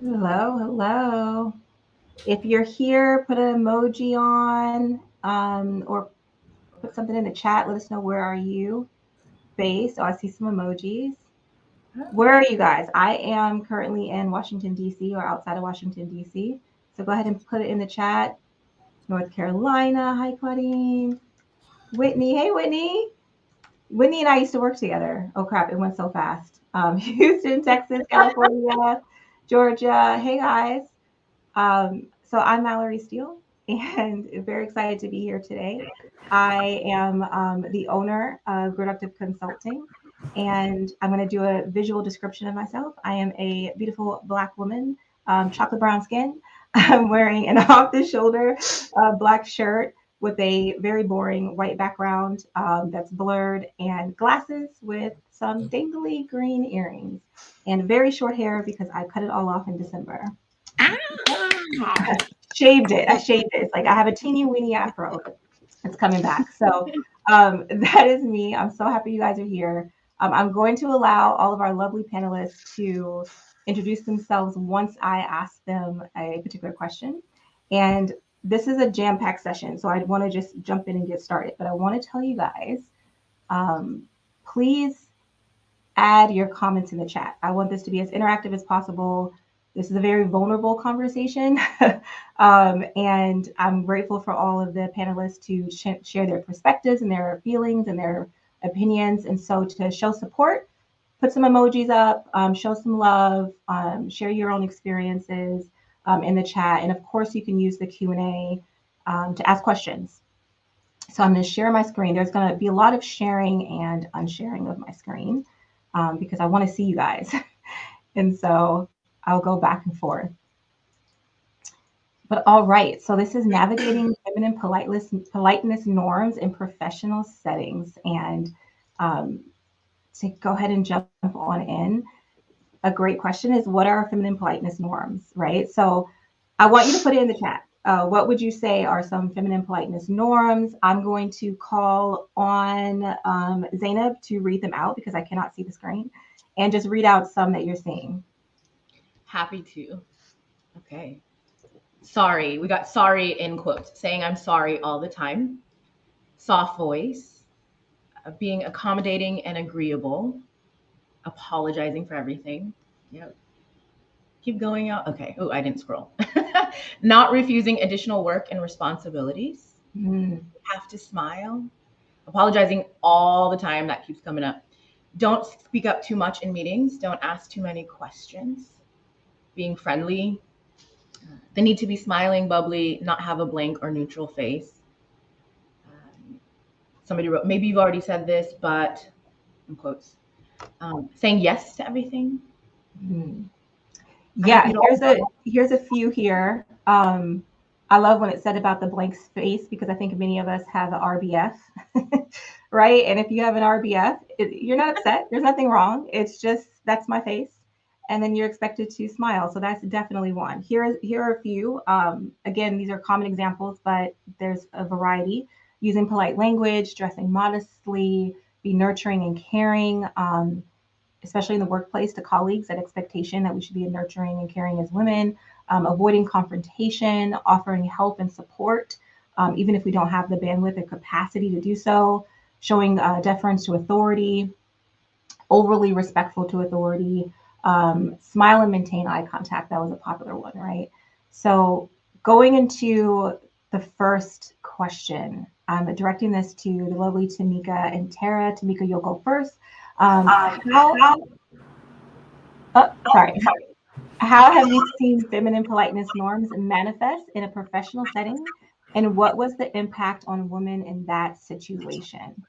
Hello. If you're here, put an emoji on or put something in the chat. Let us know where are you based. Oh, I see some emojis. Where are you guys? I am currently in Washington, D.C. or outside of Washington, D.C. So go ahead and put it in the chat. North Carolina. Hi, Claudine. Whitney. Hey, Whitney. Whitney and I used to work together. Oh, crap. It went so fast. Houston, Texas, California, Georgia. Hey, guys. So I'm Mallori Steele and very excited to be here today. I am the owner of Productive Consulting, and I'm going to do a visual description of myself. I am a beautiful Black woman, chocolate brown skin. I'm wearing an off-the-shoulder black shirt with a very boring white background that's blurred, and glasses with some dangly green earrings, and very short hair because I cut it all off in December. I shaved it. It's like I have a teeny weeny afro. It's coming back. So that is me. I'm so happy you guys are here. I'm going to allow all of our lovely panelists to introduce themselves once I ask them a particular question. And this is a jam-packed session, so I want to just jump in and get started. But I want to tell you guys, please add your comments in the chat. I want this to be as interactive as possible. This is a very vulnerable conversation. And I'm grateful for all of the panelists to share their perspectives and their feelings and their opinions. And so to show support, put some emojis up, show some love, share your own experiences in the chat. And of course, you can use the Q&A to ask questions. So I'm going to share my screen. There's going to be a lot of sharing and unsharing of my screen because I want to see you guys. And so I'll go back and forth. But all right, so this is navigating feminine politeness norms in professional settings. And to go ahead and jump on in, a great question is, what are feminine politeness norms, right? So I want you to put it in the chat. What would you say are some feminine politeness norms? I'm going to call on Zainab to read them out because I cannot see the screen, and just read out some that you're seeing. Happy to. Okay. Sorry. We got sorry in quotes, saying I'm sorry all the time. Soft voice. Being accommodating and agreeable. Apologizing for everything. Yep. Keep going out. Okay. Oh, I didn't scroll. Not refusing additional work and responsibilities. Have to smile. Apologizing all the time. That keeps coming up. Don't speak up too much in meetings. Don't ask too many questions. Being friendly. The need to be smiling, bubbly, not have a blank or neutral face. Somebody wrote, maybe you've already said this, but in quotes, saying yes to everything. Yeah, here's a few here. I love when it said about the blank space because I think many of us have an RBF, right? And if you have an RBF, you're not upset. There's nothing wrong. It's just, that's my face. And then you're expected to smile. So that's definitely one. Here are a few. Again, these are common examples, but there's a variety. Using polite language, dressing modestly, be nurturing and caring, especially in the workplace, to colleagues, that expectation that we should be nurturing and caring as women, avoiding confrontation, offering help and support, even if we don't have the bandwidth or capacity to do so, showing deference to authority, overly respectful to authority, smile and maintain eye contact. That was a popular one, right? So going into the first question, I'm directing this to the lovely Tameka and Tara. Tameka, you'll go first. How have you seen feminine politeness norms manifest in a professional setting, and what was the impact on women in that situation?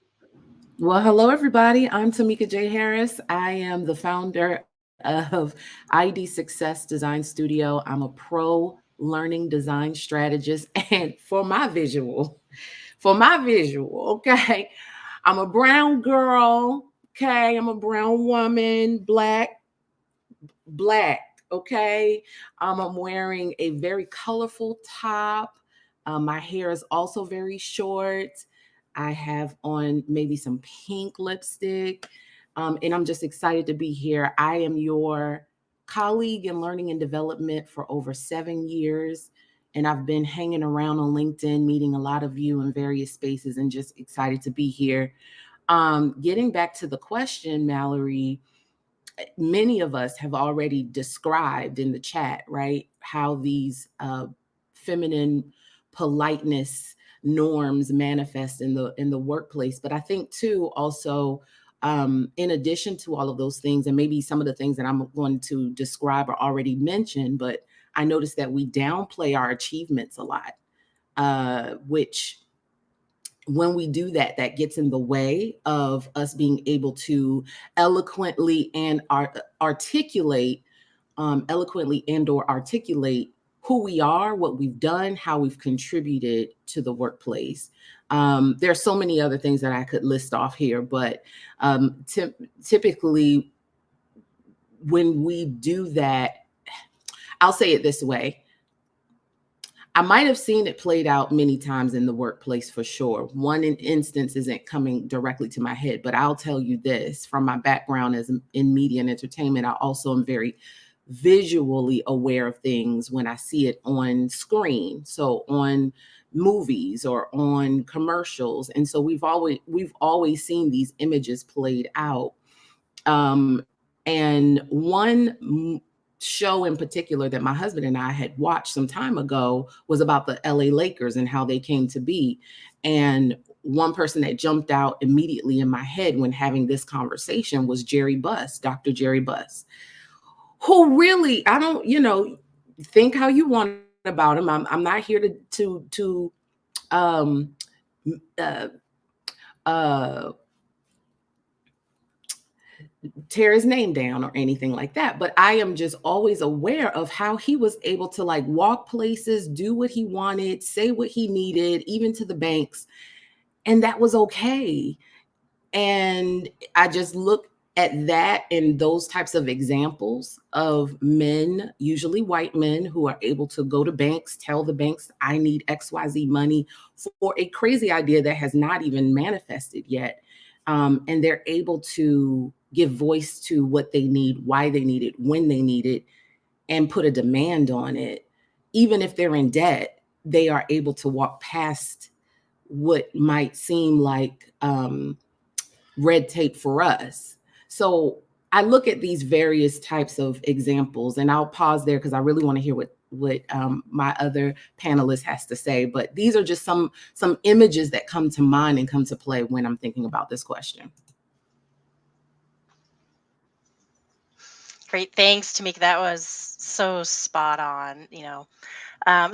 Well, hello, everybody. I'm Tameka J. Harris. I am the founder of ID Success Design Studio. I'm a pro learning design strategist. And for my visual, okay, I'm a brown girl, okay, I'm a brown woman, black, okay. I'm wearing a very colorful top, My hair is also very short. I have on maybe some pink lipstick. And I'm just excited to be here. I am your colleague in learning and development for over 7 years. And I've been hanging around on LinkedIn, meeting a lot of you in various spaces, and just excited to be here. Getting back to the question, Mallori, many of us have already described in the chat, right, how these feminine politeness norms manifest in the workplace. But I think too, also, in addition to all of those things, and maybe some of the things that I'm going to describe are already mentioned, but I noticed that we downplay our achievements a lot, which when we do that, that gets in the way of us being able to eloquently and articulate, eloquently and or articulate who we are, what we've done, how we've contributed to the workplace. There are so many other things that I could list off here, but typically when we do that, I'll say it this way. I might have seen it played out many times in the workplace for sure. One instance isn't coming directly to my head, but I'll tell you this from my background as in media and entertainment. I also am very visually aware of things when I see it on screen. So on movies or on commercials. And so we've always seen these images played out. And one show in particular that my husband and I had watched some time ago was about the LA Lakers and how they came to be. And one person that jumped out immediately in my head when having this conversation was Jerry Buss, Dr. Jerry Buss, who really, I don't, think how you want about him. I'm not here to uh, uh, tear his name down or anything like that. But I am just always aware of how he was able to like walk places, do what he wanted, say what he needed, even to the banks. And that was okay. And I just look at that and those types of examples of men, usually white men, who are able to go to banks, tell the banks, I need XYZ money for a crazy idea that has not even manifested yet. And they're able to give voice to what they need, why they need it, when they need it, and put a demand on it. Even if they're in debt, they are able to walk past what might seem like red tape for us. So I look at these various types of examples, and I'll pause there because I really want to hear what my other panelist has to say. But these are just some images that come to mind and come to play when I'm thinking about this question. Great, thanks, Tameka. That was so spot on.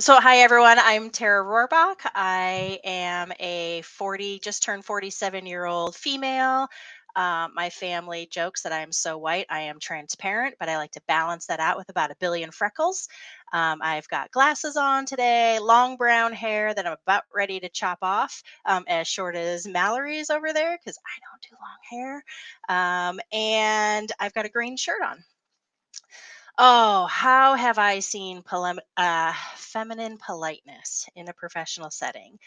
So hi everyone, I'm Tara Rohrbach. I am a just turned 47-year-old female. My family jokes that I'm so white, I am transparent, but I like to balance that out with about 1 billion freckles. I've got glasses on today, long brown hair that I'm about ready to chop off, as short as Mallori's over there because I don't do long hair. And I've got a green shirt on. Oh, how have I seen feminine politeness in a professional setting?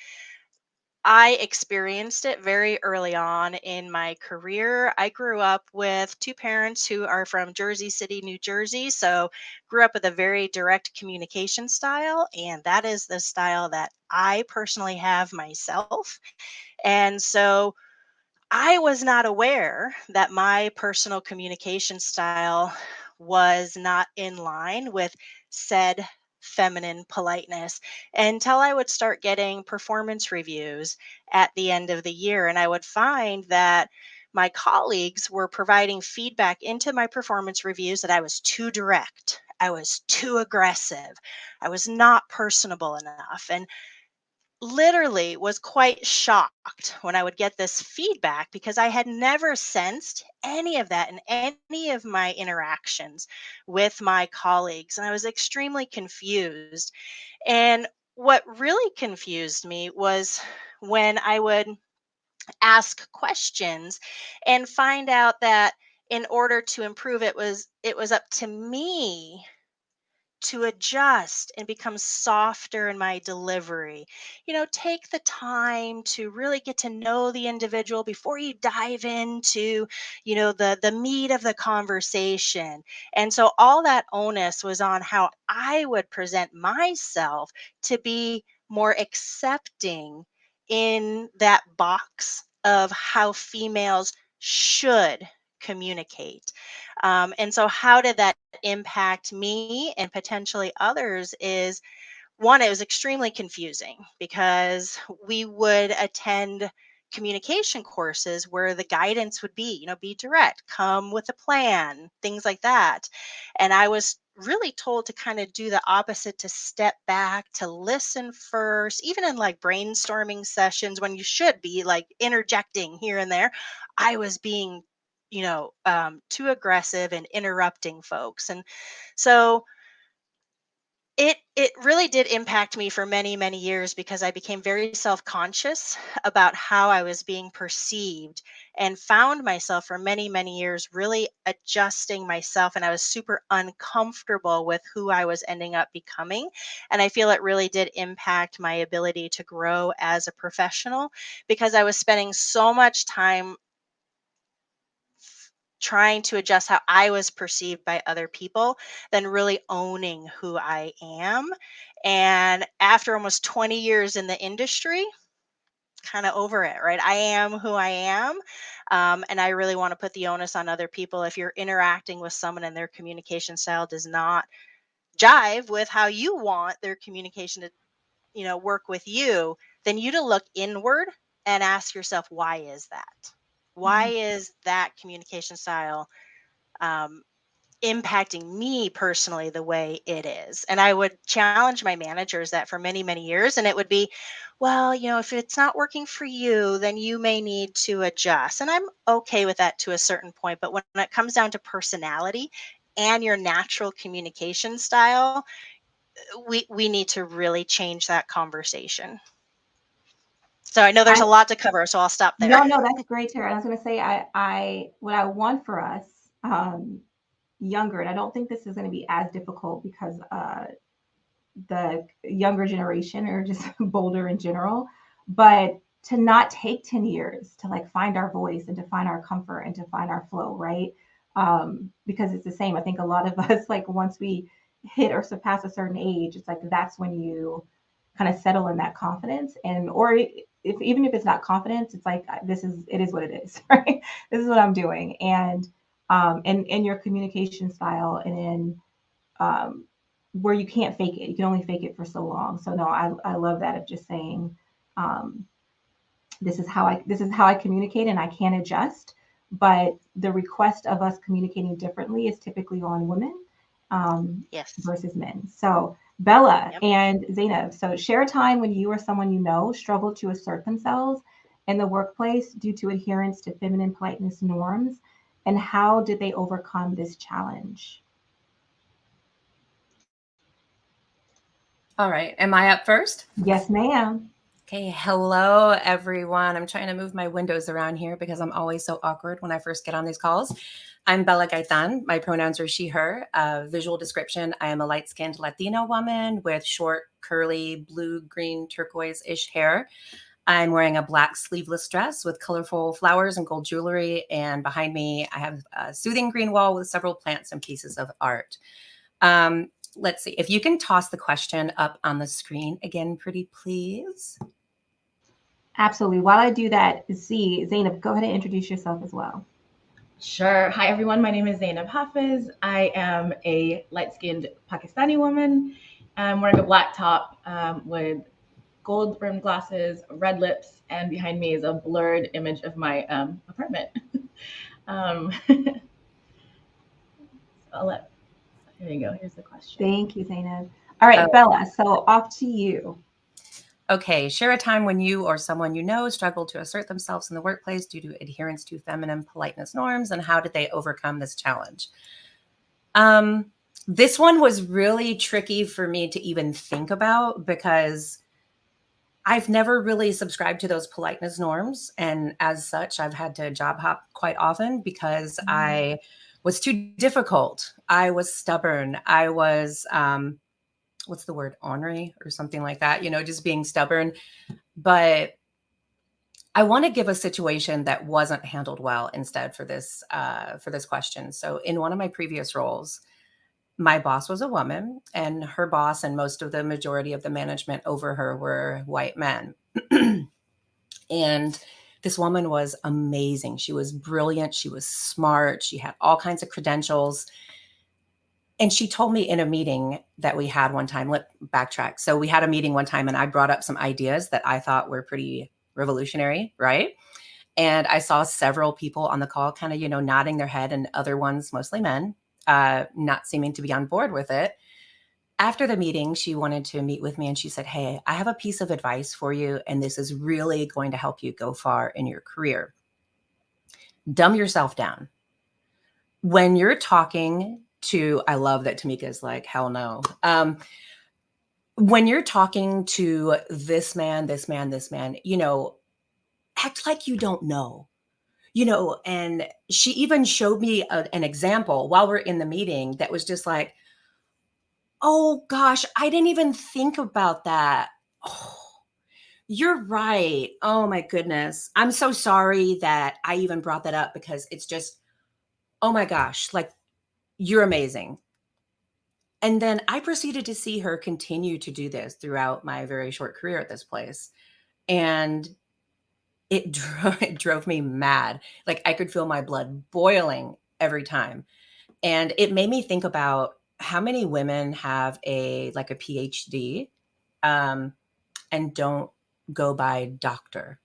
I experienced it very early on in my career. I grew up with two parents who are from Jersey City, New Jersey. So, grew up with a very direct communication style. And that is the style that I personally have myself. And so, I was not aware that my personal communication style was not in line with said feminine politeness until I would start getting performance reviews at the end of the year. And I would find that my colleagues were providing feedback into my performance reviews that I was too direct, I was too aggressive, I was not personable enough. And literally was quite shocked when I would get this feedback because I had never sensed any of that in any of my interactions with my colleagues. And I was extremely confused. And what really confused me was when I would ask questions and find out that in order to improve, it was up to me to adjust and become softer in my delivery. Take the time to really get to know the individual before you dive into, the meat of the conversation. And so all that onus was on how I would present myself to be more accepting in that box of how females should communicate. And so, how did that impact me and potentially others? Is one, it was extremely confusing because we would attend communication courses where the guidance would be, be direct, come with a plan, things like that. And I was really told to kind of do the opposite, to step back, to listen first, even in like brainstorming sessions when you should be like interjecting here and there. I was being, too aggressive and interrupting folks. And so, it really did impact me for many, many years because I became very self-conscious about how I was being perceived, and found myself for many, many years really adjusting myself, and I was super uncomfortable with who I was ending up becoming. And I feel it really did impact my ability to grow as a professional because I was spending so much time trying to adjust how I was perceived by other people than really owning who I am. And after almost 20 years in the industry, kind of over it, right? I am who I am. And I really want to put the onus on other people. If you're interacting with someone and their communication style does not jive with how you want their communication to, work with you, then you to look inward and ask yourself, why is that? Why is that communication style impacting me personally the way it is? And I would challenge my managers that for many, many years. And it would be, well, if it's not working for you, then you may need to adjust. And I'm okay with that to a certain point. But when it comes down to personality and your natural communication style, we need to really change that conversation. So I know there's a lot to cover, so I'll stop there. No, that's great, Tara. I was going to say, what I want for us, younger, and I don't think this is going to be as difficult because the younger generation are just bolder in general, but to not take 10 years to like find our voice and to find our comfort and to find our flow, right? Because it's the same. I think a lot of us, like once we hit or surpass a certain age, it's like that's when you kind of settle in that confidence. And or even if it's not confidence, it's like it is what it is, right? This is what I'm doing. And in your communication style and in where you can't fake it. You can only fake it for so long. So no, I love that of just saying, this is how I communicate and I can adjust. But the request of us communicating differently is typically on women Yes. versus men. So Bela Yep. and Zainab, so share a time when you or someone you know struggled to assert themselves in the workplace due to adherence to feminine politeness norms, and how did they overcome this challenge? All right. Am I up first? Yes, ma'am. Okay. Hello, everyone. I'm trying to move my windows around here because I'm always so awkward when I first get on these calls. I'm Bela Gaytan. My pronouns are she, her. Visual description: I am a light-skinned Latino woman with short, curly, blue, green, turquoise-ish hair. I'm wearing a black sleeveless dress with colorful flowers and gold jewelry. And behind me, I have a soothing green wall with several plants and pieces of art. Let's see if you can toss the question up on the screen again, pretty please. Absolutely. While I do that, Zainab, go ahead and introduce yourself as well. Sure. Hi, everyone. My name is Zainab Hafiz. I am a light-skinned Pakistani woman. I'm wearing a black top with gold rimmed glasses, red lips, and behind me is a blurred image of my apartment. Here you go. Here's the question. Thank you, Zainab. All right, Bela, so off to you. Okay. Share a time when you or someone you know struggled to assert themselves in the workplace due to adherence to feminine politeness norms, and how did they overcome this challenge? This one was really tricky for me to even think about because I've never really subscribed to those politeness norms. And as such, I've had to job hop quite often because I was too difficult. I was stubborn. I was, what's the word, ornery or something like that, you know, just being stubborn. But I want to give a situation that wasn't handled well instead for this question. So in one of my previous roles, my boss was a woman, and her boss and most of the majority of the management over her were white men. And this woman was amazing. She was brilliant. She was smart. She had all kinds of credentials. And she told me in a meeting that we had one time, let's backtrack. So we had a meeting one time and I brought up some ideas that I thought were pretty revolutionary, right? And I saw several people on the call kind of, you know, nodding their head, and other ones, mostly men, not seeming to be on board with it. After the meeting, she wanted to meet with me and she said, hey, I have a piece of advice for you, and this is really going to help you go far in your career. Dumb yourself down. When you're talking to, I love that Tameka is like, hell no. When you're talking to this man, you know, act like you don't know. You know, and she even showed me an example while we're in the meeting that was just like, oh gosh, I didn't even think about that. Oh, you're right. Oh my goodness. I'm so sorry that I even brought that up, because it's just, oh my gosh, like, you're amazing. And then I proceeded to see her continue to do this throughout my very short career at this place. And it drove me mad. Like, I could feel my blood boiling every time. And it made me think about how many women have a PhD and don't go by doctor,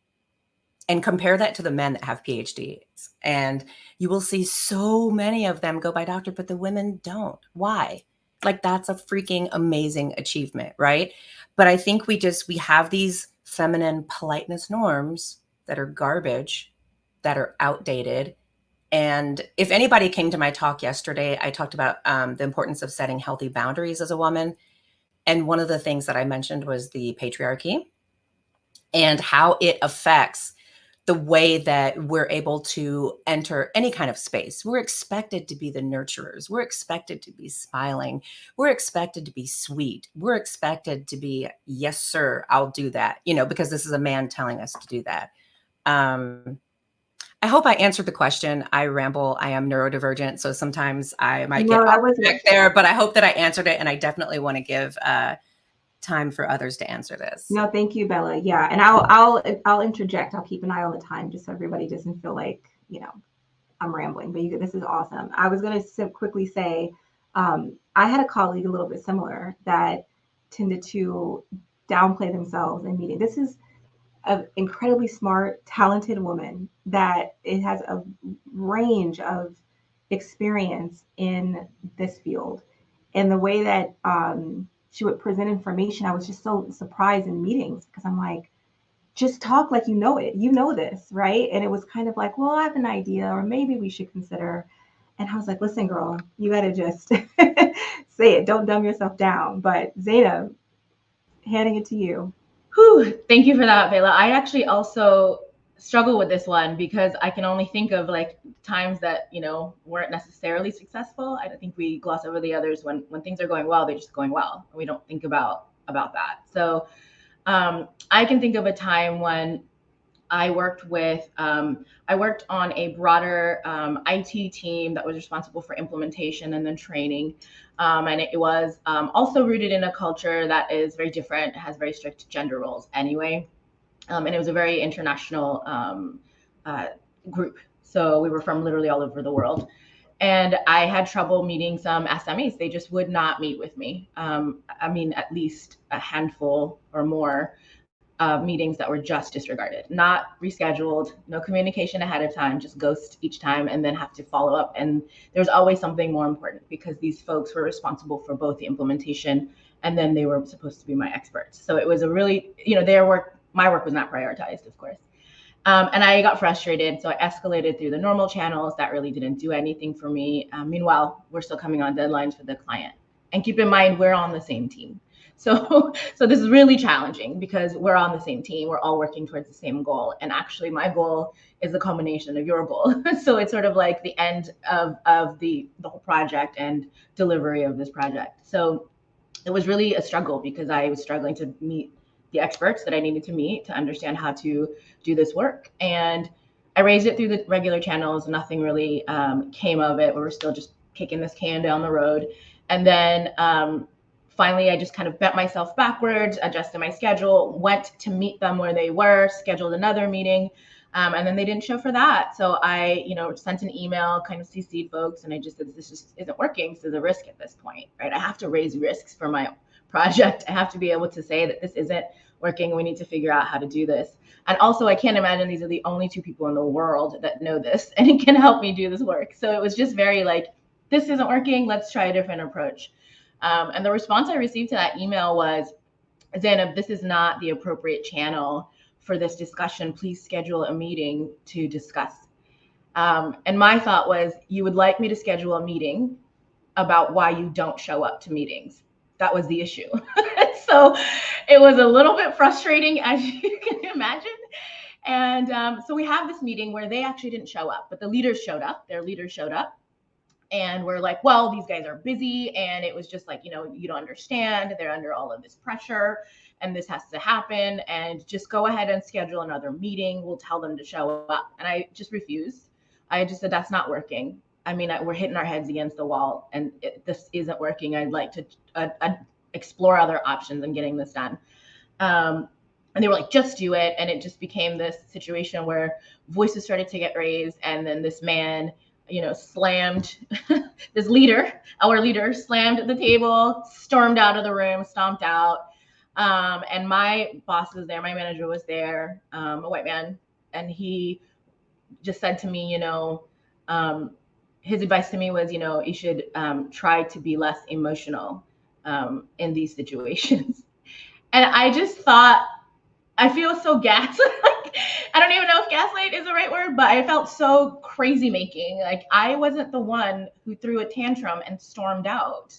and compare that to the men that have PhDs. And you will see so many of them go by doctor, but the women don't. Why? Like, that's a freaking amazing achievement, right? But I think we have these feminine politeness norms that are garbage, that are outdated. And if anybody came to my talk yesterday, I talked about the importance of setting healthy boundaries as a woman. And one of the things that I mentioned was the patriarchy and how it affects the way that we're able to enter any kind of space. We're expected to be the nurturers. We're expected to be smiling. We're expected to be sweet. We're expected to be, yes, sir, I'll do that, you know, because this is a man telling us to do that. I hope I answered the question. I ramble. I am neurodivergent, so sometimes I might get off track there, but I hope that I answered it, and I definitely want to give time for others to answer this. No, thank you, Bella. Yeah, and I'll interject. I'll keep an eye on the time, just so everybody doesn't feel like, you know, I'm rambling. But this is awesome. I was going to quickly say, I had a colleague a little bit similar that tended to downplay themselves in meeting. This is an incredibly smart, talented woman that it has a range of experience in this field, and the way that she would present information, I was just so surprised in meetings, because I'm like, just talk like you know it. You know this, right? And it was kind of like, well, I have an idea, or maybe we should consider. And I was like, listen, girl, you got to just say it. Don't dumb yourself down. But Zainab, handing it to you. Whew, thank you for that, Bela. I actually also struggle with this one, because I can only think of like times that, you know, weren't necessarily successful. I don't think we gloss over the others. When things are going well, they're just going well. We don't think about that. So I can think of a time when I worked on a broader IT team that was responsible for implementation and then training. And it was also rooted in a culture that is very different, has very strict gender roles anyway. And it was a very international group. So we were from literally all over the world. And I had trouble meeting some SMEs. They just would not meet with me. I mean, at least a handful or more meetings that were just disregarded, not rescheduled, no communication ahead of time, just ghost each time and then have to follow up. And there's always something more important, because these folks were responsible for both the implementation and then they were supposed to be my experts. So it was a really, you know, my work was not prioritized, of course. And I got frustrated. So I escalated through the normal channels. That really didn't do anything for me. Meanwhile, we're still coming on deadlines for the client. And keep in mind, we're on the same team. So this is really challenging because we're on the same team. We're all working towards the same goal. And actually my goal is the culmination of your goal. So it's sort of like the end of the whole project and delivery of this project. So it was really a struggle because I was struggling to meet the experts that I needed to meet to understand how to do this work. And I raised it through the regular channels. Nothing really came of it. We were still just kicking this can down the road. And then finally, I just kind of bent myself backwards, adjusted my schedule, went to meet them where they were, scheduled another meeting, and then they didn't show for that. So I, sent an email, kind of CC'd folks, and I just said, this just isn't working. So there's a risk at this point, right? I have to raise risks for my project. I have to be able to say that this isn't working. We need to figure out how to do this. And also, I can't imagine these are the only two people in the world that know this and can help me do this work. So it was just very like, this isn't working. Let's try a different approach. And the response I received to that email was, Zainab, this is not the appropriate channel for this discussion. Please schedule a meeting to discuss. And my thought was, you would like me to schedule a meeting about why you don't show up to meetings. That was the issue. So it was a little bit frustrating, as you can imagine. And so we have this meeting where they actually didn't show up, but the leaders showed up. Their leaders showed up. And we're like, well, these guys are busy. And it was just like, you don't understand. They're under all of this pressure and this has to happen. And just go ahead and schedule another meeting. We'll tell them to show up. And I just refused. I just said, that's not working. I mean, we're hitting our heads against the wall and this isn't working. I'd like to explore other options in getting this done. And they were like, just do it. And it just became this situation where voices started to get raised. And then this man, slammed our leader slammed the table, stormed out of the room, stomped out. And my boss was there, my manager was there, a white man. And he just said to me, his advice to me was, you should try to be less emotional in these situations. And I just thought, I feel so gaslit. I don't even know if gaslight is the right word, but I felt so crazy making. Like I wasn't the one who threw a tantrum and stormed out.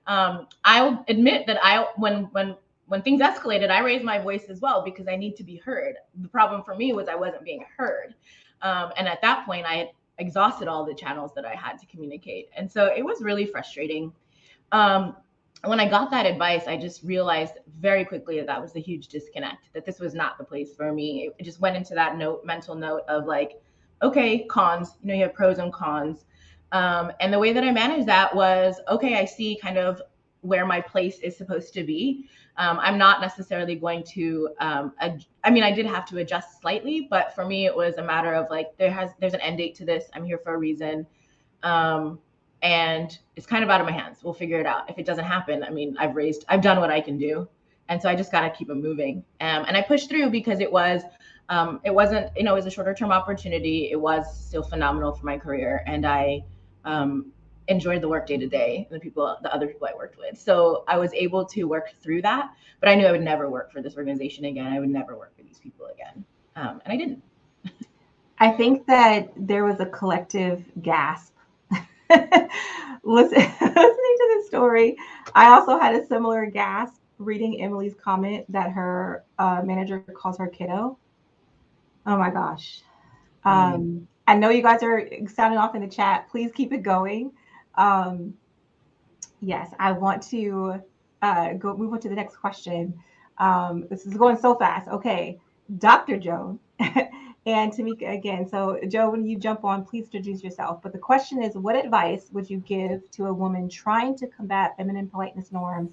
I'll admit that when things escalated, I raised my voice as well because I need to be heard. The problem for me was I wasn't being heard. And at that point, I had exhausted all the channels that I had to communicate. And so it was really frustrating. When I got that advice, I just realized very quickly that was a huge disconnect, that this was not the place for me. It just went into that mental note of like, okay, cons, you have pros and cons. And the way that I managed that was, okay, I see kind of where my place is supposed to be. I'm not necessarily going to, I did have to adjust slightly, but for me, it was a matter of like, there's an end date to this. I'm here for a reason. And it's kind of out of my hands. We'll figure it out. If it doesn't happen, I've done what I can do. And so I just got to keep it moving. And I pushed through because it wasn't, it was a shorter term opportunity. It was still phenomenal for my career. And I enjoyed the work day to day, and the other people I worked with. So I was able to work through that, but I knew I would never work for this organization again. I would never work for these people again. And I didn't. I think that there was a collective gasp. Listening to this story, I also had a similar gasp reading Emily's comment that her manager calls her kiddo. Oh my gosh. I know you guys are sounding off in the chat. Please keep it going. Yes, I want to move on to the next question. This is going so fast. Okay, Dr. Joan and Tameka again. So Joe, when you jump on, please introduce yourself. But the question is, what advice would you give to a woman trying to combat feminine politeness norms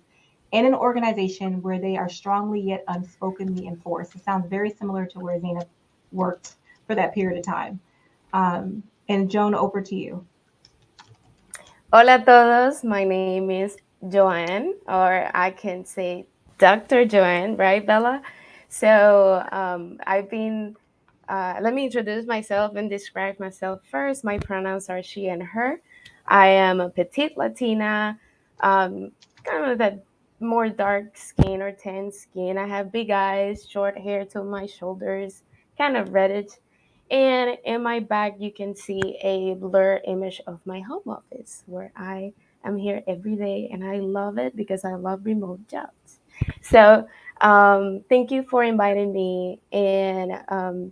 in an organization where they are strongly yet unspokenly enforced? It sounds very similar to where Zainab worked for that period of time. And Joan, over to you. Hola a todos. My name is Joan, or I can say Dr. Joan, right, Bella? So I've been, let me introduce myself and describe myself first. My pronouns are she and her. I am a petite Latina, kind of that more dark skin or tan skin. I have big eyes, short hair to my shoulders, kind of reddish. And in my back, you can see a blur image of my home office where I am here every day, and I love it because I love remote jobs. So thank you for inviting me. And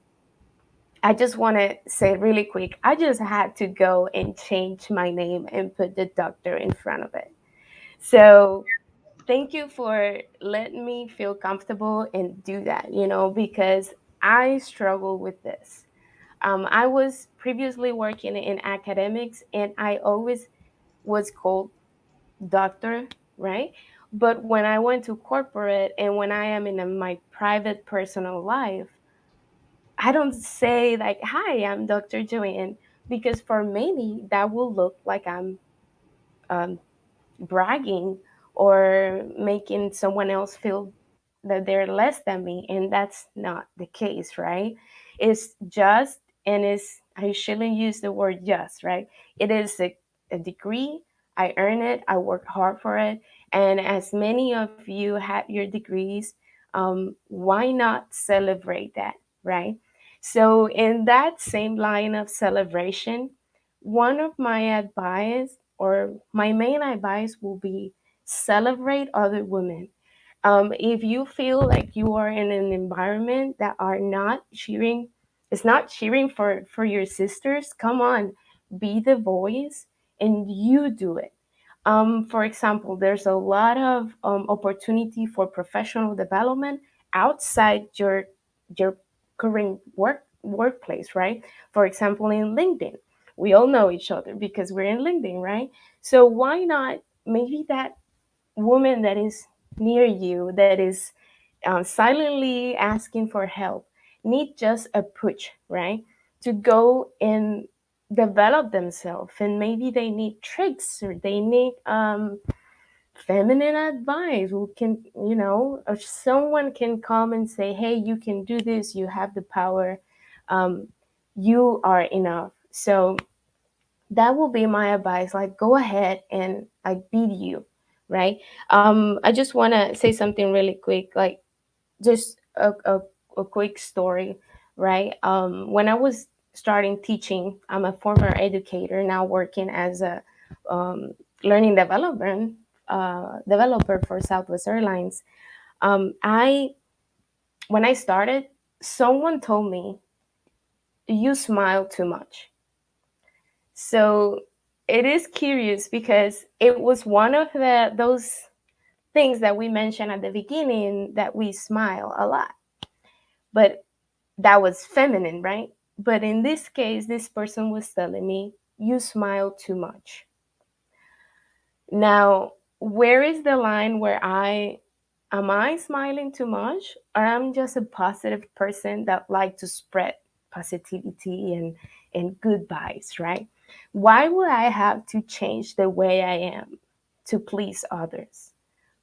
I just want to say really quick, I just had to go and change my name and put the doctor in front of it. So thank you for letting me feel comfortable and do that, because I struggle with this. I was previously working in academics and I always was called doctor, right? But when I went to corporate and when I am in my private personal life, I don't say like, "Hi, I'm Dr. Joanne," because for many that will look like I'm um, bragging or making someone else feel that they're less than me, and that's not the case, right? It's just, and it's, I shouldn't use the word just, right? It is a degree. I earn it. I work hard for it. And as many of you have your degrees, why not celebrate that, right? So in that same line of celebration, one of my advice or my main advice will be celebrate other women. If you feel like you are in an environment that are not cheering, it's not cheering for your sisters, come on, be the voice and you do it. For example, there's a lot of opportunity for professional development outside your current workplace, right? For example, in LinkedIn, we all know each other because we're in LinkedIn, right? So why not maybe that woman that is near you that is silently asking for help need just a push, right? To go and develop themselves. And maybe they need tricks or they need feminine advice who can, or someone can come and say, hey, you can do this, you have the power, um, you are enough. So that will be my advice, like go ahead and like be you, right? I just want to say something really quick, like just a quick story, right? When I was starting teaching, I'm a former educator now working as a um, learning development developer for Southwest Airlines. I When I started, someone told me you smile too much. So it is curious because it was one of those things that we mentioned at the beginning, that we smile a lot, but that was feminine, right? But in this case, this person was telling me, you smile too much. Now, where is the line where am I smiling too much, or I'm just a positive person that like to spread positivity and good vibes, right? Why would I have to change the way I am to please others,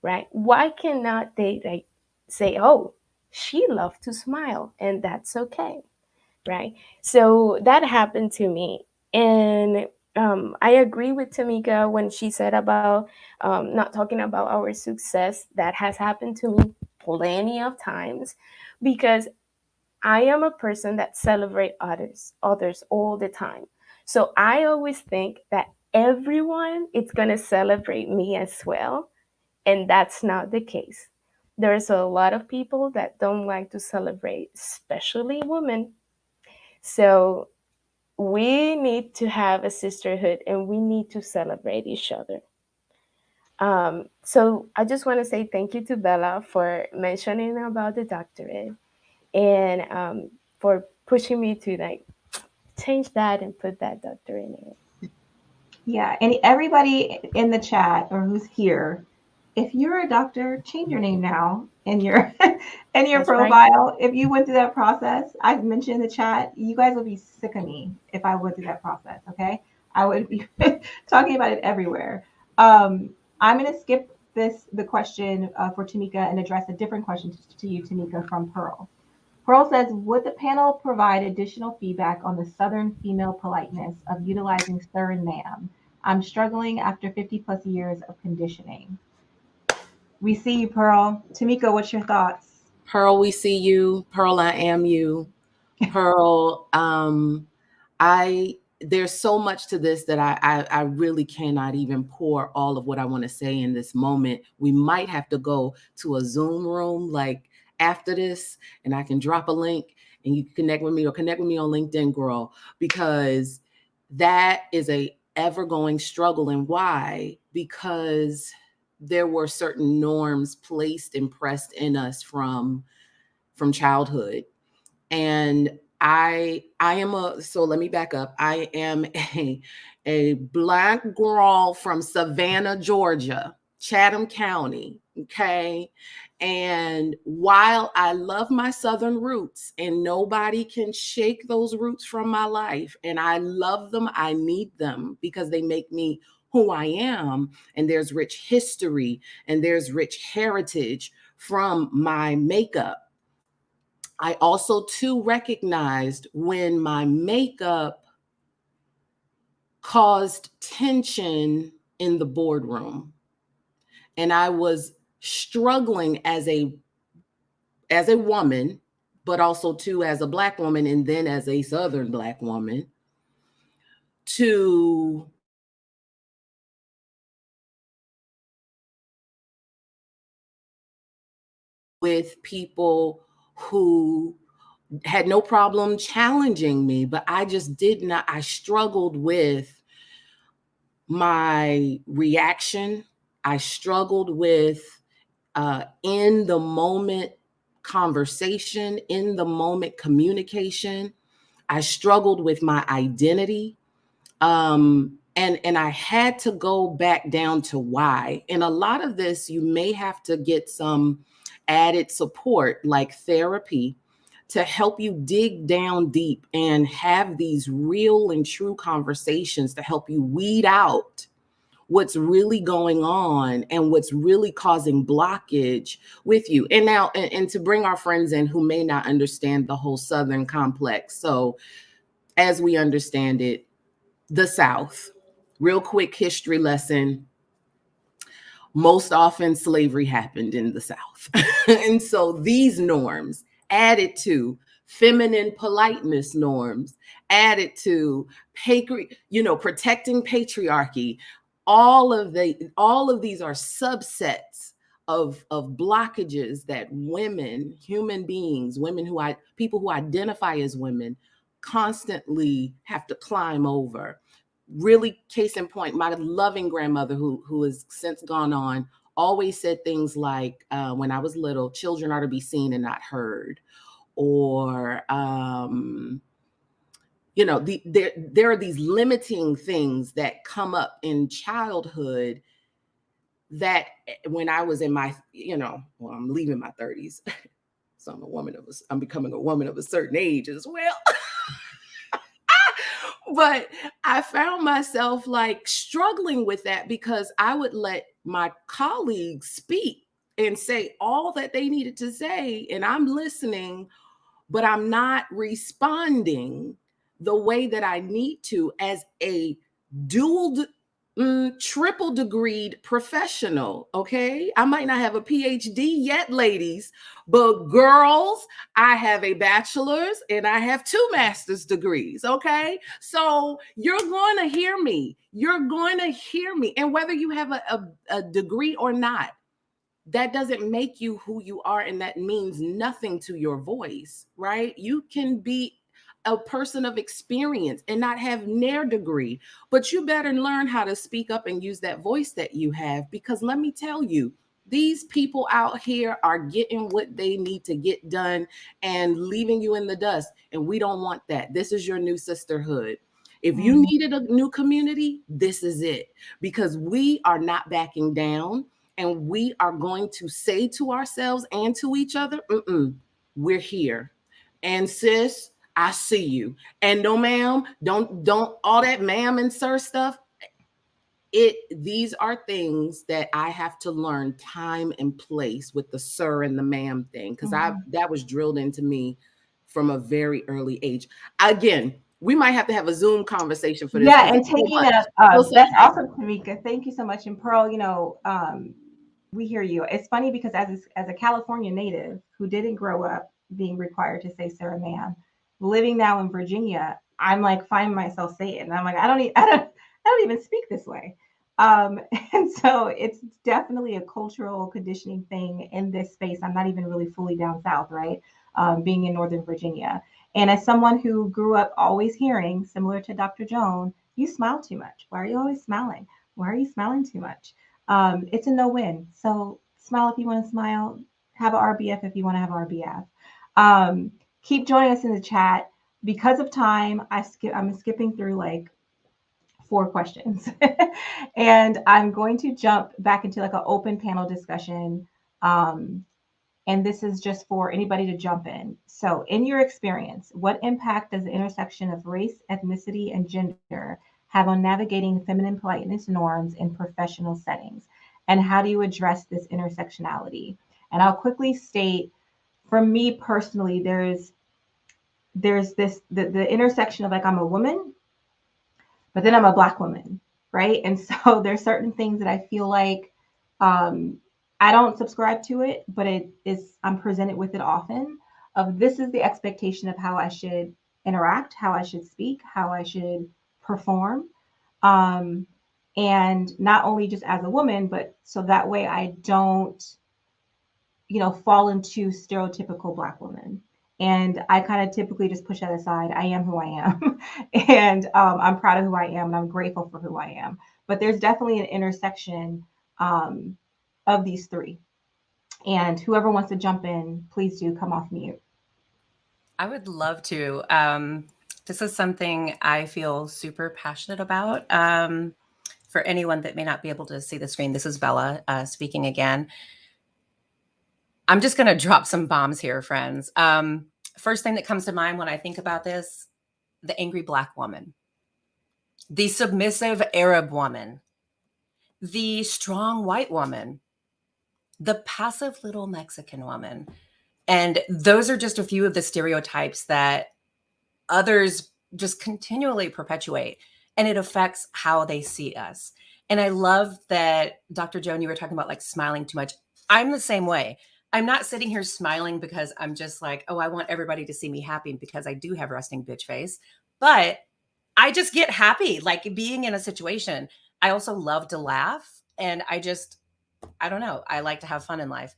right? Why cannot they like say, oh, she loves to smile and that's okay, right? So that happened to me. And I agree with Tameka when she said about not talking about our success. That has happened to me plenty of times because I am a person that celebrate others all the time. So I always think that everyone is going to celebrate me as well. And that's not the case. There's a lot of people that don't like to celebrate, especially women. So we need to have a sisterhood and we need to celebrate each other. So I just want to say thank you to Bela for mentioning about the doctorate and for pushing me to like change that and put that doctorate in it. Yeah, and everybody in the chat or who's here, if you're a doctor, change your name now in your in your That's right. profile. If you went through that process, I've mentioned in the chat, you guys would be sick of me if I went through that process. Okay, I would be talking about it everywhere. I'm going to skip the question for Tameka and address a different question to you, Tameka, from Pearl. Pearl says, would the panel provide additional feedback on the Southern female politeness of utilizing sir and ma'am? I'm struggling after 50 plus years of conditioning. We see you, Pearl. Tameka, what's your thoughts? Pearl, we see you. Pearl, I am you. Pearl, I there's so much to this that I really cannot even pour all of what I want to say in this moment. We might have to go to a Zoom room like after this, and I can drop a link and you can connect with me, or connect with me on LinkedIn, girl, because that is a ever-going struggle. And why? Because there were certain norms placed, impressed in us from childhood. And I am so let me back up. I am a Black girl from Savannah, Georgia, Chatham County. Okay. And while I love my Southern roots and nobody can shake those roots from my life, and I love them, I need them because they make me who I am. And there's rich history and there's rich heritage from my makeup. I also too recognized when my makeup caused tension in the boardroom. And I was struggling as a woman, but also too as a Black woman, and then as a Southern Black woman, to with people who had no problem challenging me, but I just did not. I struggled with my reaction. I struggled with in the moment conversation, in the moment communication. I struggled with my identity. And I had to go back down to why. And a lot of this, you may have to get some added support like therapy to help you dig down deep and have these real and true conversations to help you weed out what's really going on and what's really causing blockage with you. And now, and to bring our friends in who may not understand the whole Southern complex. So as we understand it, the South, real quick history lesson. Most often slavery happened in the South. And so these norms added to feminine politeness norms, added to protecting patriarchy. All of these are subsets of blockages that women, human beings, people who identify as women constantly have to climb over. Really, case in point, my loving grandmother, who has since gone on, always said things like, when I was little, children are to be seen and not heard. Or, there are these limiting things that come up in childhood that when I was in my, I'm leaving my 30s. So I'm becoming a woman of a certain age as well. But I found myself like struggling with that because I would let my colleagues speak and say all that they needed to say, and I'm listening, but I'm not responding the way that I need to as a triple degreed professional. Okay. I might not have a PhD yet, ladies, but girls, I have a bachelor's and I have 2 master's degrees. Okay. So you're going to hear me. You're going to hear me. And whether you have a degree or not, that doesn't make you who you are. And that means nothing to your voice, right? You can be a person of experience and not have near degree, but you better learn how to speak up and use that voice that you have, because let me tell you, these people out here are getting what they need to get done and leaving you in the dust. And we don't want that. This is your new sisterhood. If you needed a new community, this is it, because we are not backing down. And we are going to say to ourselves and to each other, we're here. And sis, I see you. And no, ma'am, don't all that ma'am and sir stuff. These are things that I have to learn time and place with the sir and the ma'am thing, because that was drilled into me from a very early age. Again, we might have to have a Zoom conversation for this. Yeah, and taking that that's awesome, Tameka. Thank you so much. And Pearl, we hear you. It's funny because as a California native who didn't grow up being required to say sir and ma'am, living now in Virginia, I'm like finding myself saying it. And I'm like, I don't even speak this way. And so it's definitely a cultural conditioning thing in this space. I'm not even really fully down south, right? Being in Northern Virginia. And as someone who grew up always hearing, similar to Dr. Joan, you smile too much. Why are you always smiling? Why are you smiling too much? It's a no-win. So smile if you want to smile. Have a RBF if you want to have RBF. Keep joining us in the chat. Because of time, I'm skipping through like 4 questions. And I'm going to jump back into like an open panel discussion. And this is just for anybody to jump in. So in your experience, what impact does the intersection of race, ethnicity, and gender have on navigating feminine politeness norms in professional settings? And how do you address this intersectionality? And I'll quickly state, for me personally, there's this, the intersection of like, I'm a woman, but then I'm a Black woman, right? And so there's certain things that I feel like, I don't subscribe to it, but I'm presented with it often of this is the expectation of how I should interact, how I should speak, how I should perform. And not only just as a woman, but so that way I don't, fall into stereotypical Black women. And I kind of typically just push that aside. I am who I am. And I'm proud of who I am, and I'm grateful for who I am. But there's definitely an intersection of these 3. And whoever wants to jump in, please do come off mute. I would love to. This is something I feel super passionate about. For anyone that may not be able to see the screen, this is Bela speaking again. I'm just going to drop some bombs here, friends. First thing that comes to mind when I think about this, the angry Black woman, the submissive Arab woman, the strong white woman, the passive little Mexican woman. And those are just a few of the stereotypes that others just continually perpetuate, and it affects how they see us. And I love that, Dr. Joan, you were talking about like smiling too much. I'm the same way. I'm not sitting here smiling because I'm just like, oh, I want everybody to see me happy, because I do have resting bitch face, but I just get happy like being in a situation. I also love to laugh, and I don't know. I like to have fun in life.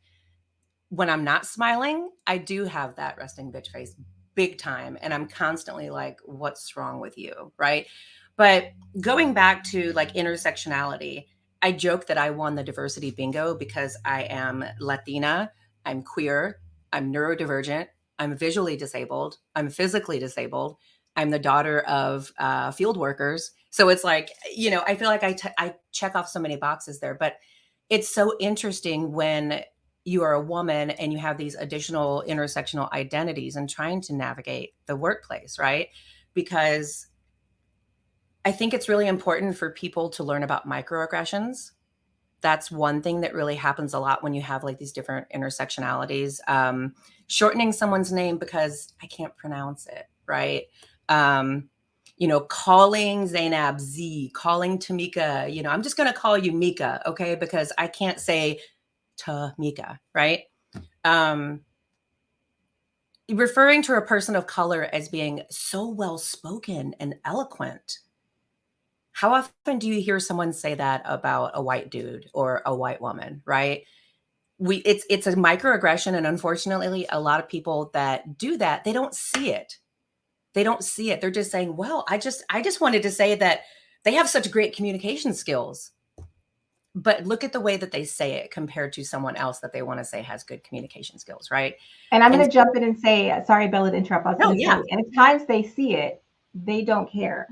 When I'm not smiling, I do have that resting bitch face big time. And I'm constantly like, what's wrong with you? Right. But going back to like intersectionality, I joke that I won the diversity bingo because I am Latina, I'm queer, I'm neurodivergent, I'm visually disabled, I'm physically disabled, I'm the daughter of field workers. So it's like, I feel like I check off so many boxes there. But it's so interesting when you are a woman and you have these additional intersectional identities and trying to navigate the workplace, right? Because I think it's really important for people to learn about microaggressions. That's one thing that really happens a lot when you have like these different intersectionalities. Shortening someone's name because I can't pronounce it, right? Calling Zainab Z, calling Tameka, I'm just going to call you Mika, okay? Because I can't say Tameka, right? Referring to a person of color as being so well-spoken and eloquent. How often do you hear someone say that about a white dude or a white woman, right? It's a microaggression, and unfortunately, a lot of people that do that, they don't see it. They don't see it. They're just saying, well, I just wanted to say that they have such great communication skills. But look at the way that they say it compared to someone else that they want to say has good communication skills, right? And I'm going to jump in and say, sorry, Bella, to interrupt. Say, and at times they see it, they don't care.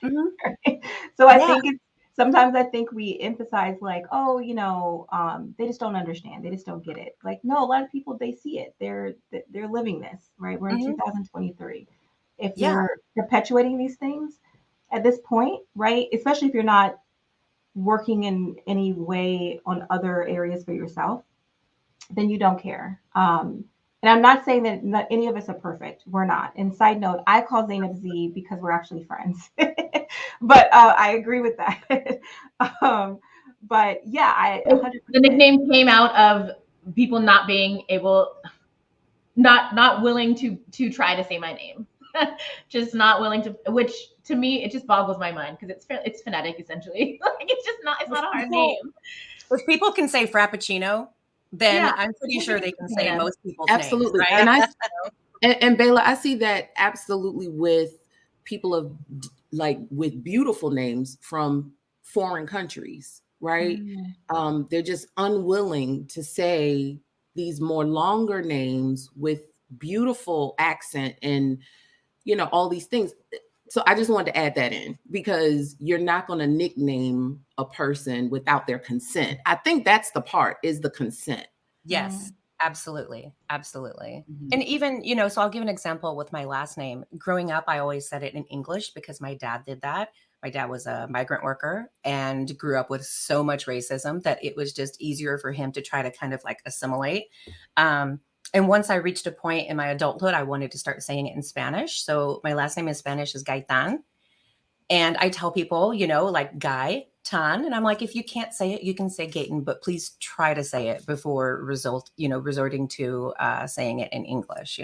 Mm-hmm. So sometimes I think we emphasize like, oh, they just don't understand. They just don't get it. Like, no, a lot of people, they see it. They're living this, right? We're in 2023. If you're perpetuating these things at this point, right? Especially if you're not working in any way on other areas for yourself, then you don't care. And I'm not saying that not any of us are perfect. We're not. And side note, I call Zainab Z because we're actually friends. But I agree with that. But yeah, I 100%. The nickname came out of people not being able, not willing to try to say my name. just not willing to, which to me, it just boggles my mind because it's phonetic essentially. Like it's not a hard name. If people can say Frappuccino, then Yeah, I'm pretty sure they can say yeah. most people's Absolutely. names, right? And Bela, I see that absolutely with people of like with beautiful names from foreign countries, right? They're just unwilling to say these more longer names with beautiful accent and all these things. So I just wanted to add that in because you're not going to nickname a person without their consent. I think that's the part, is the consent. Yes, absolutely. Absolutely. Mhm. And even, so I'll give an example with my last name. Growing up, I always said it in English because my dad did that. My dad was a migrant worker and grew up with so much racism that it was just easier for him to try to kind of like assimilate. And once I reached a point in my adulthood, I wanted to start saying it in Spanish. So my last name in Spanish is Gaytan. And I tell people, like Gaytan, and I'm like, if you can't say it, you can say Gaytan, but please try to say it before resorting to saying it in English,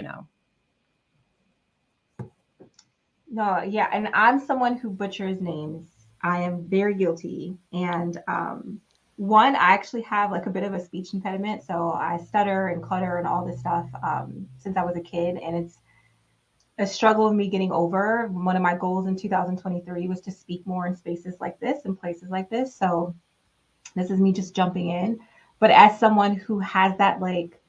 No, yeah, and I'm someone who butchers names. I am very guilty. And one, I actually have like a bit of a speech impediment, so I stutter and clutter and all this stuff since I was a kid, and it's a struggle of me getting over. One of my goals in 2023 was to speak more in spaces like this and places like this. So this is me just jumping in. But as someone who has that like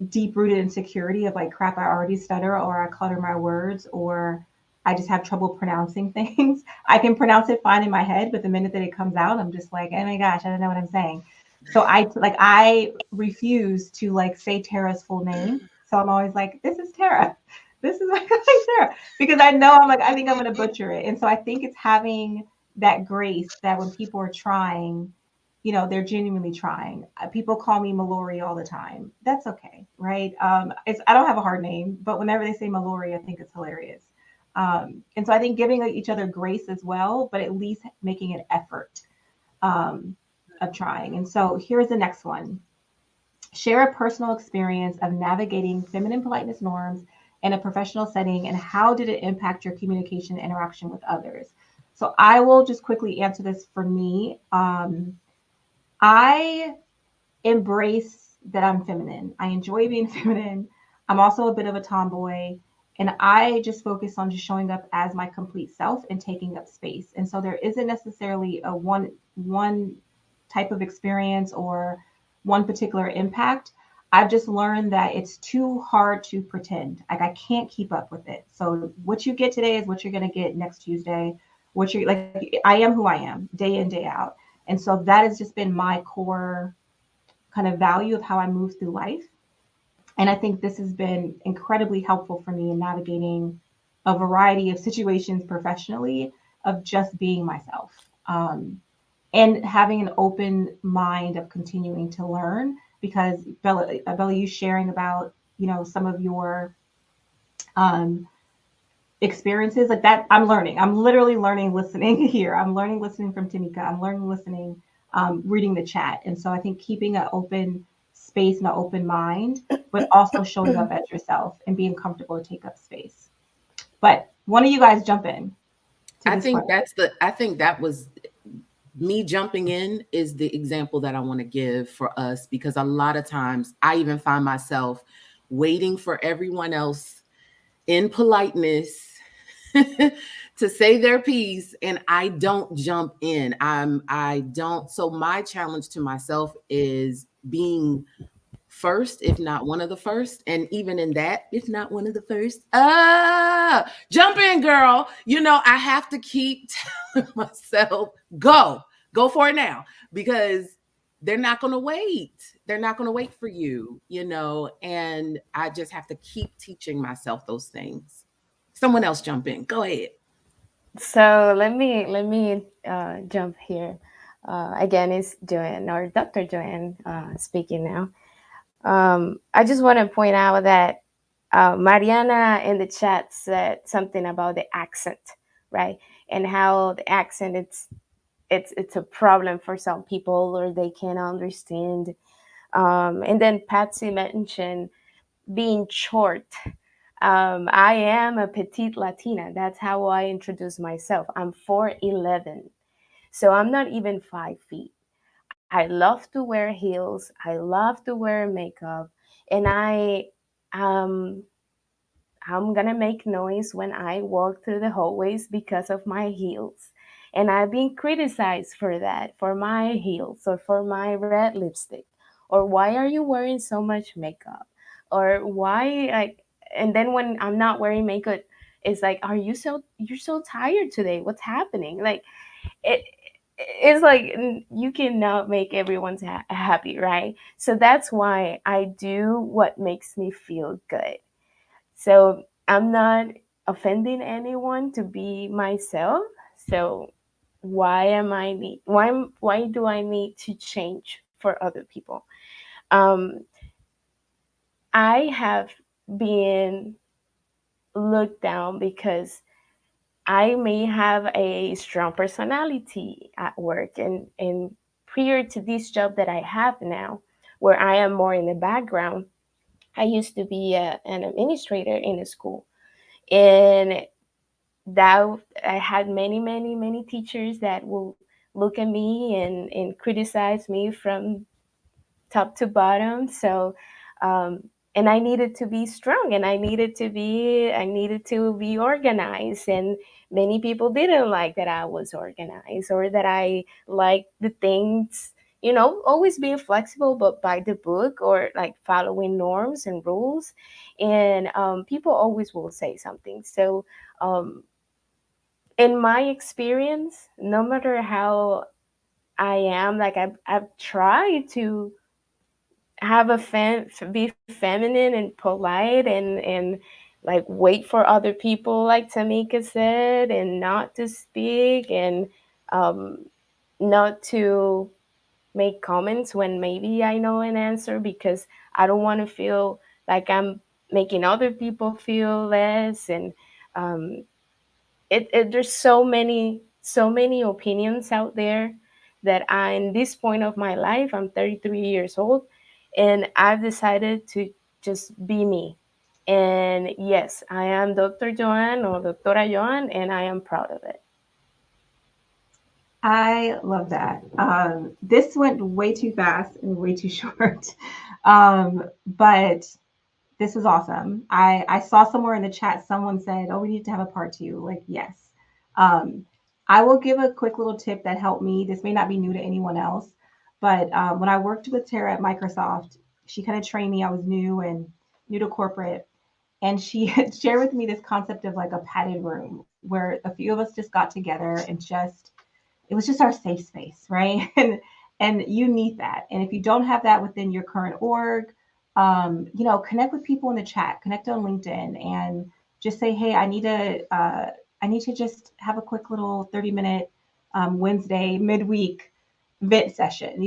deep rooted insecurity of like, crap, I already stutter or I clutter my words or I just have trouble pronouncing things. I can pronounce it fine in my head, but the minute that it comes out, I'm just like, oh my gosh, I don't know what I'm saying. So I refuse to like say Tara's full name. So I'm always like, this is Tara. This is like Tara. Because I know I think I'm gonna butcher it. And so I think it's having that grace that when people are trying, they're genuinely trying. People call me Mallori all the time. That's okay, right? I don't have a hard name, but whenever they say Mallori, I think it's hilarious. And so I think giving each other grace as well, but at least making an effort of trying. And so here's the next one. Share a personal experience of navigating feminine politeness norms in a professional setting, and how did it impact your communication and interaction with others? So I will just quickly answer this for me. I embrace that I'm feminine. I enjoy being feminine. I'm also a bit of a tomboy. And I just focus on just showing up as my complete self and taking up space. And so there isn't necessarily a one type of experience or one particular impact. I've just learned that it's too hard to pretend. Like I can't keep up with it. So what you get today is what you're going to get next Tuesday. What you're like, I am who I am day in, day out. And so that has just been my core kind of value of how I move through life. And I think this has been incredibly helpful for me in navigating a variety of situations professionally of just being myself and having an open mind of continuing to learn. Because Bela, you sharing about, some of your experiences like that, I'm learning. I'm literally learning, listening here. I'm learning, listening from Tameka. I'm learning, listening, reading the chat. And so I think keeping an open space and an open mind, but also showing up as yourself and being comfortable to take up space. But one of you guys jump in. I think that was me jumping in is the example that I want to give for us, because a lot of times I even find myself waiting for everyone else in politeness to say their piece, and I don't jump in. I don't. So my challenge to myself is being first, if not one of the first, and even in that, if not one of the first, jump in, girl. I have to keep telling myself, go for it now, because they're not going to wait. They're not going to wait for you, and I just have to keep teaching myself those things. Someone else jump in. Go ahead. So let me jump here. Again, it's Joan, or Dr. Joan, speaking now. I just want to point out that Mariana in the chat said something about the accent, right? And how the accent it's a problem for some people, or they can't understand. And then Patsy mentioned being short. I am a petite Latina. That's how I introduce myself. I'm 4'11", so I'm not even 5 feet. I love to wear heels. I love to wear makeup, and um, I'm gonna make noise when I walk through the hallways because of my heels. And I've been criticized for that, for my heels or for my red lipstick. Or why are you wearing so much makeup? Or why like and then when I'm not wearing makeup, it's like, you're so tired today. What's happening? Like it it's like you cannot make everyone's happy, right? So that's why I do what makes me feel good. So I'm not offending anyone to be myself. So why do I need to change for other people? Um, I have been looked down because I may have a strong personality at work, and prior to this job that I have now, where I am more in the background, I used to be an administrator in a school. And that I had many teachers that will look at me and criticize me from top to bottom. So, and I needed to be strong, and I needed to be organized. And many people didn't like that I was organized or that I liked the things, always being flexible, but by the book or like following norms and rules. And people always will say something. So, in my experience, no matter how I am, like I've tried to have be feminine and polite and like wait for other people, like Tameka said, and not to speak and um, not to make comments when maybe I know an answer because I don't want to feel like I'm making other people feel less. And um, there's so many opinions out there that in this point of my life, I'm 33 years old, and I've decided to just be me. And yes, I am Dr. Joan or Doctora Joan, and I am proud of it. I love that. This went way too fast and way too short. But this was awesome. I saw somewhere in the chat, someone said, oh, we need to have a part two. Like, yes. I will give a quick little tip that helped me. This may not be new to anyone else, but when I worked with Tara at Microsoft, she kind of trained me. I was new to corporate. And she had shared with me this concept of like a padded room where a few of us just got together and it was just our safe space, right? And you need that. And if you don't have that within your current org, connect with people in the chat, connect on LinkedIn, and just say, hey, I need to just have a quick little 30-minute Wednesday midweek vent session.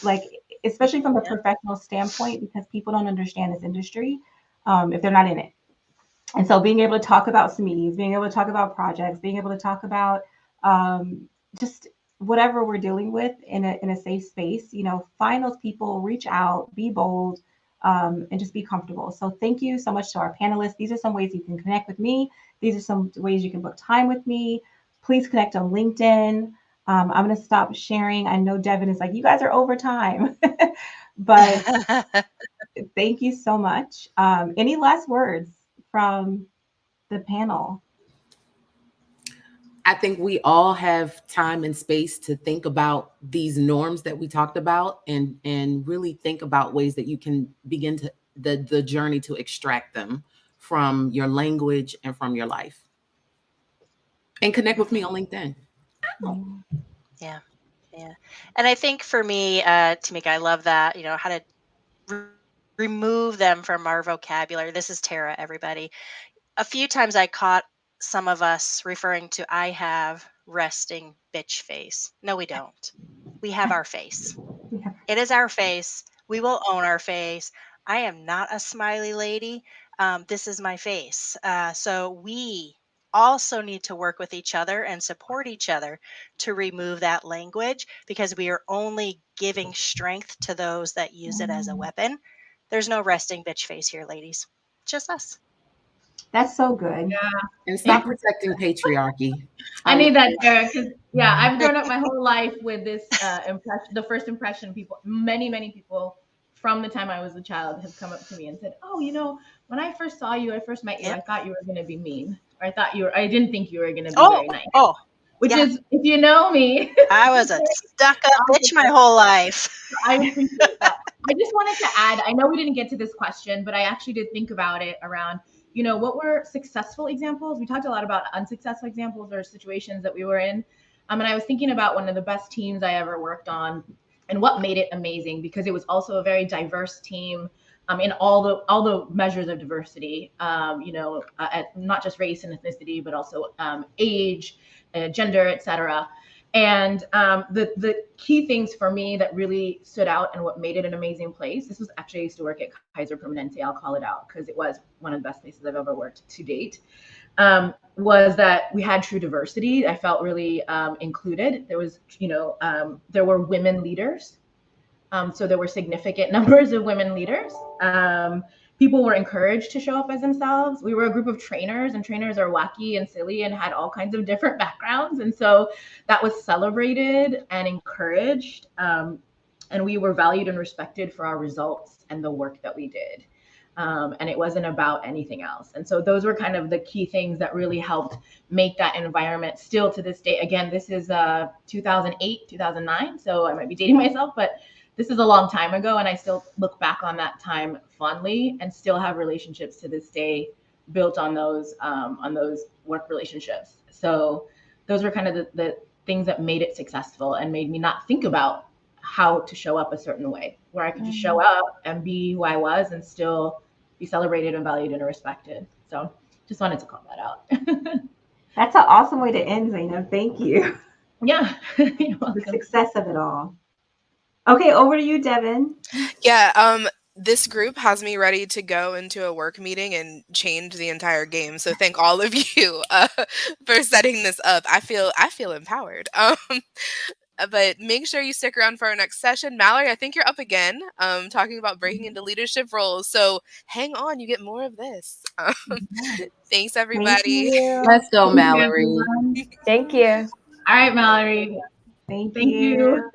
Like especially from a professional standpoint, because people don't understand this industry if they're not in it. And so being able to talk about SMEs, being able to talk about projects, being able to talk about just whatever we're dealing with in a safe space, find those people, reach out, be bold, and just be comfortable. So thank you so much to our panelists. These are some ways you can connect with me. These are some ways you can book time with me. Please connect on LinkedIn. I'm going to stop sharing. I know Devin is like, you guys are over time, but thank you so much. Any last words from the panel? I think we all have time and space to think about these norms that we talked about and really think about ways that you can begin to the journey to extract them from your language and from your life. And connect with me on LinkedIn. Yeah. And I think for me, Tameka, I love that, how to remove them from our vocabulary. This is Tara, everybody. A few times I caught some of us referring to, I have resting bitch face. No, we don't. We have our face. Yeah. It is our face. We will own our face. I am not a smiley lady. This is my face. So we also need to work with each other and support each other to remove that language, because we are only giving strength to those that use it as a weapon. There's no resting bitch face here, ladies. Just us. That's so good. Yeah. And stop protecting patriarchy. I need that, Sarah, because I've grown up my whole life with this impression. The first impression, many people from the time I was a child have come up to me and said, "Oh, when I first saw you, I first met you, I thought you were going to be mean, or I didn't think you were going to be very nice." Which is, if you know me, I was a stuck-up bitch my whole life. I appreciate that. I just wanted to add, I know we didn't get to this question, but I actually did think about it around, what were successful examples? We talked a lot about unsuccessful examples or situations that we were in. And I was thinking about one of the best teams I ever worked on and what made it amazing, because it was also a very diverse team in all the measures of diversity, not just race and ethnicity, but also age, gender, etc. And the key things for me that really stood out and what made it an amazing place, this was actually, I used to work at Kaiser Permanente, I'll call it out, because it was one of the best places I've ever worked to date, was that we had true diversity. I felt really included. There was, there were women leaders. So there were significant numbers of women leaders. People were encouraged to show up as themselves. We were a group of trainers, and trainers are wacky and silly and had all kinds of different backgrounds. And so that was celebrated and encouraged. And we were valued and respected for our results and the work that we did. And it wasn't about anything else. And so those were kind of the key things that really helped make that environment still to this day. Again, this is 2008, 2009. So I might be dating myself, but this is a long time ago, and I still look back on that time fondly and still have relationships to this day built on those work relationships. So those were kind of the things that made it successful and made me not think about how to show up a certain way, where I could just show up and be who I was and still be celebrated and valued and respected. So just wanted to call that out. That's an awesome way to end, Zainab. Thank you. Yeah. You're welcome. The success of it all. Okay, over to you, Devin. Yeah, this group has me ready to go into a work meeting and change the entire game. So thank all of you for setting this up. I feel empowered. But make sure you stick around for our next session. Mallory, I think you're up again, talking about breaking into leadership roles. So hang on, you get more of this. Thanks, everybody. Thank you. Let's go, Mallory. Thank you. All right, Mallory. Thank you.